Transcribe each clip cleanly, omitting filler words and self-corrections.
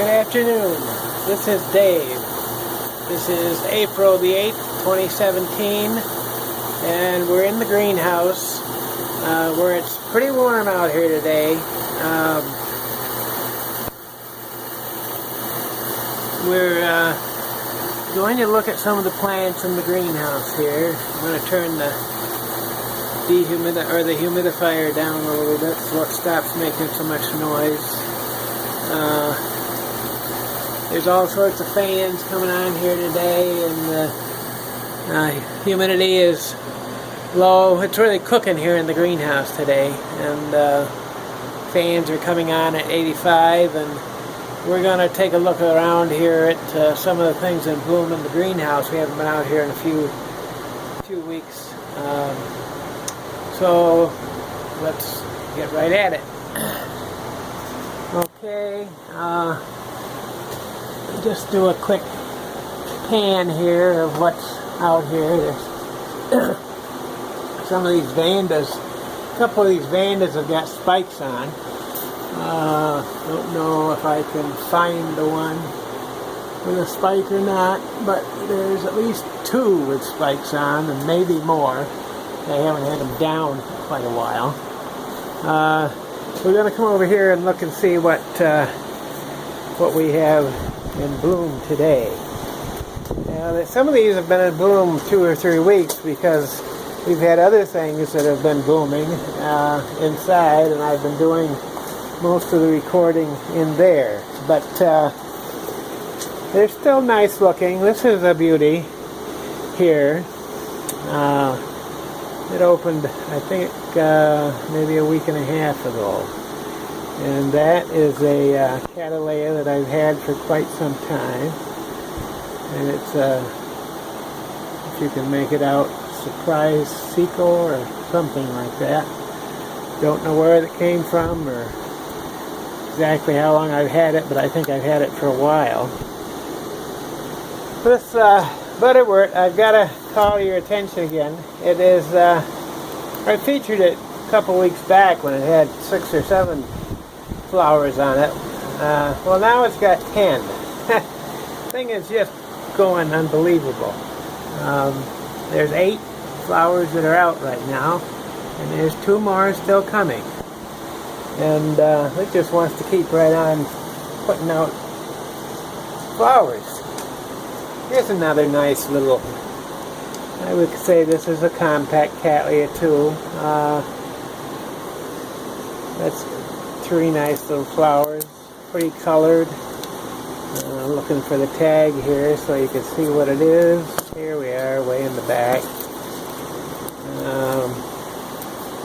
Good afternoon. This is Dave. This is April the 8th, 2017, and we're in the greenhouse where it's pretty warm out here today. We're going to look at some of the plants in the greenhouse here. I'm going to turn the humidifier down a little bit so it stops making so much noise. There's all sorts of fans coming on here today, and the humidity is low. It's really cooking here in the greenhouse today, and fans are coming on at 85, and we're going to take a look around here at some of the things in bloom in the greenhouse. We haven't been out here in a few weeks, so let's get right at it. Okay, just do a quick pan here of what's out here. There's some of these vandas, a couple of these vandas have got spikes on. Don't know if I can find the one with a spike or not, but there's at least two with spikes on, and maybe more. They haven't had them down for quite a while. We're going to come over here and look and see what we have in bloom today. Now, some of these have been in bloom 2 or 3 weeks because we've had other things that have been blooming inside, and I've been doing most of the recording in there. But they're still nice looking. This is a beauty here. It opened, I think, maybe a week and a half ago. And that is a Cattleya that I've had for quite some time. And it's, if you can make it out, Surprise Seco or something like that. Don't know where it came from or exactly how long I've had it, but I think I've had it for a while. This Butterwort, I've got to call your attention again. It is, I featured it a couple weeks back when it had 6 or 7 flowers on it. Well, now it's got 10. Thing is just going unbelievable. There's 8 flowers that are out right now, and there's 2 more still coming. And it just wants to keep right on putting out flowers. Here's another nice little, I would say this is a compact Cattleya too. That's 3 nice little flowers, pretty colored. Looking for the tag here so you can see what it is. Here we are, way in the back.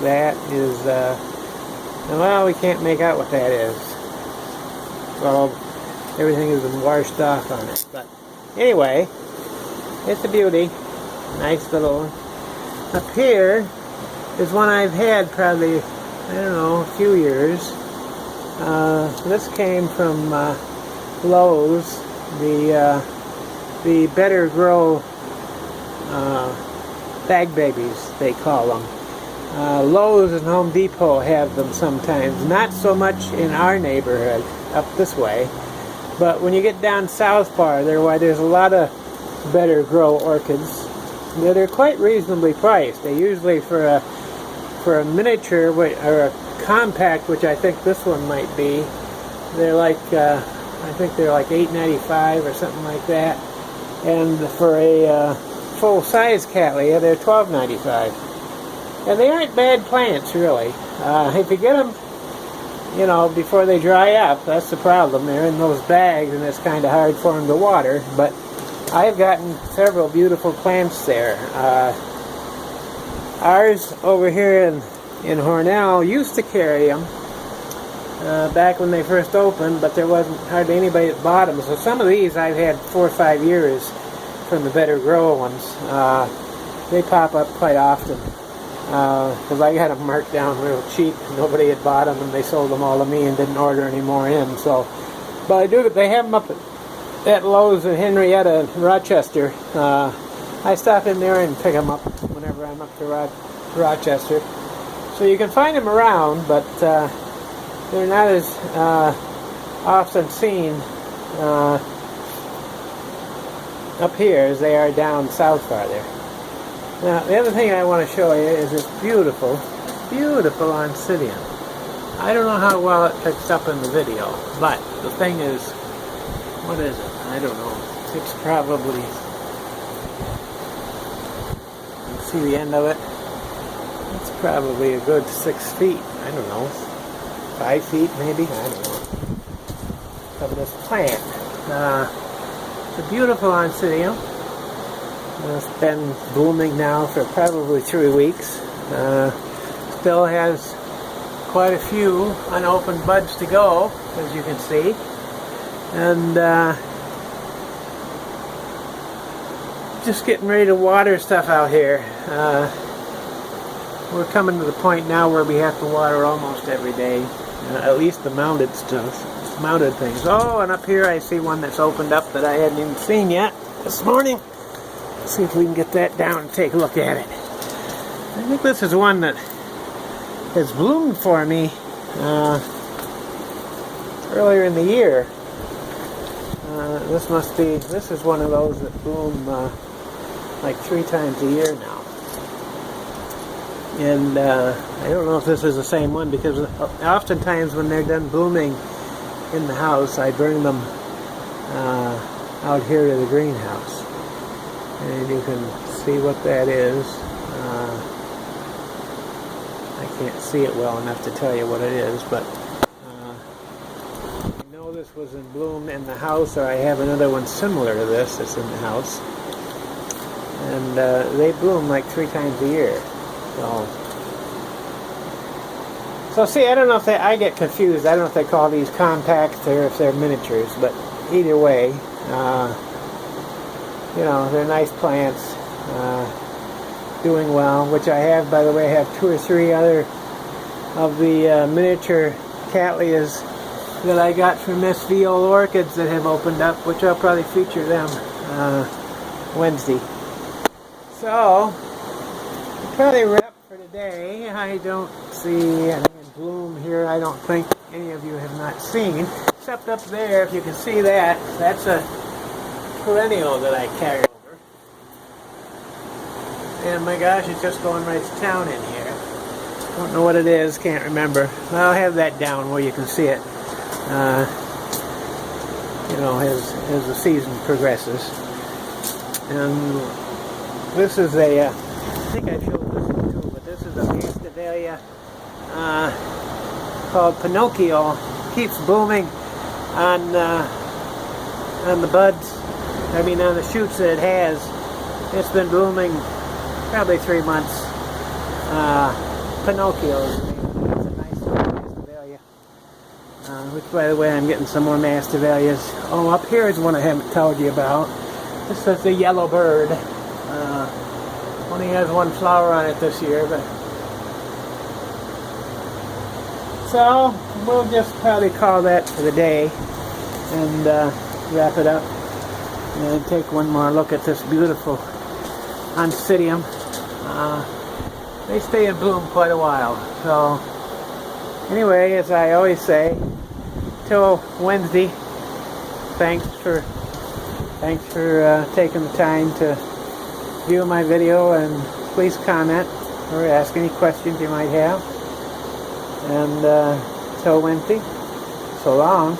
That is, well, we can't make out what that is. Well, everything has been washed off on it. But anyway, it's a beauty. Nice little one. Up here is one I've had probably, I don't know, a few years. This came from Lowe's, the Better Grow bag babies, they call them. Lowe's and Home Depot have them sometimes. Not so much in our neighborhood, up this way. But when you get down South Bar, there's a lot of Better Grow orchids. They're quite reasonably priced. They usually for a miniature or a compact, which I think this one might be, they're like I think they're like $8.95 or something like that. And for a full-size Cattleya, they're $12.95. And they aren't bad plants, really. If you get them, you know, before they dry up, that's the problem. They're in those bags, and it's kind of hard for them to water. But I've gotten several beautiful plants there. Ours over here in Hornell used to carry them back when they first opened, but there wasn't hardly anybody that bought them. So some of these I've had 4 or 5 years from the Better Grow ones. They pop up quite often because I got them marked down real cheap. Nobody had bought them, and they sold them all to me and didn't order any more in. So, but they have them up at Lowe's in Henrietta, Rochester. I stop in there and pick them up whenever I'm up to Rochester. So you can find them around, but they're not as often seen up here as they are down south farther. Now, the other thing I want to show you is this beautiful, beautiful Oncidium. I don't know how well it picks up in the video, but the thing is, what is it? I don't know. It's probably, you see the end of it? It's probably a good 6 feet. I don't know. 5 feet maybe? I don't know. Of this plant. It's a beautiful Oncidium. It's been blooming now for probably 3 weeks. Still has quite a few unopened buds to go, as you can see. And just getting ready to water stuff out here. We're coming to the point now where we have to water almost every day. At least the mounted stuff. Mounted things. Oh, and up here I see one that's opened up that I hadn't even seen yet this morning. Let's see if we can get that down and take a look at it. I think this is one that has bloomed for me earlier in the year. This is one of those that bloom like 3 times a year now. And I don't know if this is the same one, because oftentimes when they're done blooming in the house, I bring them out here to the greenhouse. And you can see what that is. I can't see it well enough to tell you what it is, but I know this was in bloom in the house, or I have another one similar to this that's in the house. And they bloom like 3 times a year. So see, I don't know if I get confused. I don't know if they call these compacts or if they're miniatures, but either way, you know, they're nice plants, doing well, which I have, by the way. I have 2 or 3 other of the miniature Cattleyas that I got from Miss Viola Orchids that have opened up, which I'll probably feature them Wednesday. So, I'll probably wrap for today. I don't see any in bloom here. I don't think any of you have not seen, except up there, if you can see that. That's a perennial that I carry over. And my gosh, it's just going right to town in here. Don't know what it is, can't remember. I'll have that down where you can see it. You know, as the season progresses. And this is a, I think I showed this one too, but this is a Masdevallia called Pinocchio. Keeps blooming on the buds. I mean, on the shoots that it has. It's been blooming probably 3 months. Pinocchio is the name. It's a nice Masdevallia. Which, by the way, I'm getting some more Masdevallias. Oh, up here is one I haven't told you about. This is the yellow bird. Only has 1 flower on it this year, but so we'll just probably call that for the day and wrap it up and take one more look at this beautiful Oncidium. They stay in bloom quite a while. So anyway, as I always say, till Wednesday, thanks for taking the time to view my video, and please comment or ask any questions you might have. And till Wednesday, so long.